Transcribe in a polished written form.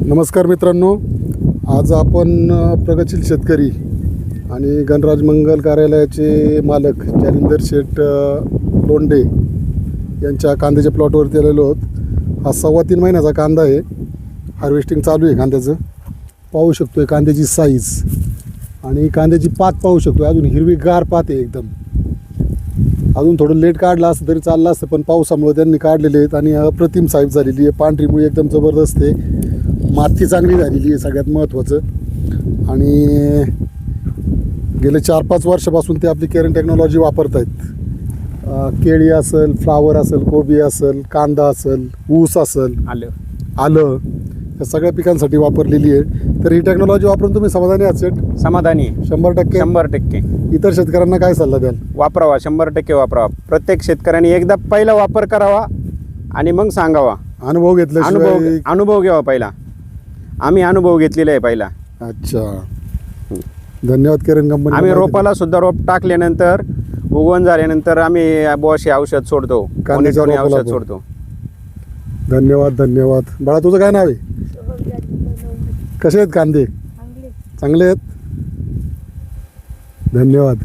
नमस्कार मित्रांनो, आज आपण प्रगतशील शेतकरी आणि गणराज मंगल कार्यालयाचे मालक जालिंदर शेठ लोंढे यांच्या कांद्याच्या प्लॉटवरती आलेलो आहोत. हा 3.25 महिन्याचा कांदा आहे. हार्वेस्टिंग चालू आहे कांद्याचं. पाहू शकतो आहे कांद्याची साईज आणि कांद्याची पात पाहू शकतो. अजून हिरवीगार पात आहे एकदम. अजून थोडं लेट काढलं असतं तरी चाललं असतं, पण पावसामुळे त्यांनी काढलेले आहेत आणि अप्रतिम साईज झालेली आहे. पांढरी मुळी एकदम जबरदस्त आहे. माती चांगली झालेली आहे सगळ्यात महत्त्वाचं. आणि गेले 4-5 वर्षापासून ते आपली केरन टेक्नॉलॉजी वापरत आहेत. केळी असेल, फ्लावर असेल, कोबी असेल, कांदा असेल, ऊस असेल, आलं या सगळ्या पिकांसाठी वापरलेली आहे. तर ही टेक्नॉलॉजी वापरून तुम्ही समाधानी आहात शेठ? समाधानी 100%. 100%. इतर शेतकऱ्यांना काय सल्ला द्याल? वापरावा, 100% वापरावा. प्रत्येक शेतकऱ्याने एकदा पहिला वापर करावा आणि मग सांगावा. अनुभव घेतल्याशिवाय? अनुभव घ्यावा पहिला. आम्ही अनुभव घेतलेला आहे पहिला. अच्छा, धन्यवाद केरन कंपनी. आम्ही रोपाला सुद्धा रोप टाकल्यानंतर उगवण झाल्यानंतर आम्ही बॉश औषध सोडतो, कांद्याच्या औषध रोपाला सोडतो. धन्यवाद धन्यवाद. बाळा, तुझं काय नाव आहे? कसे आहेत कांदे? चांगले आहेत. धन्यवाद.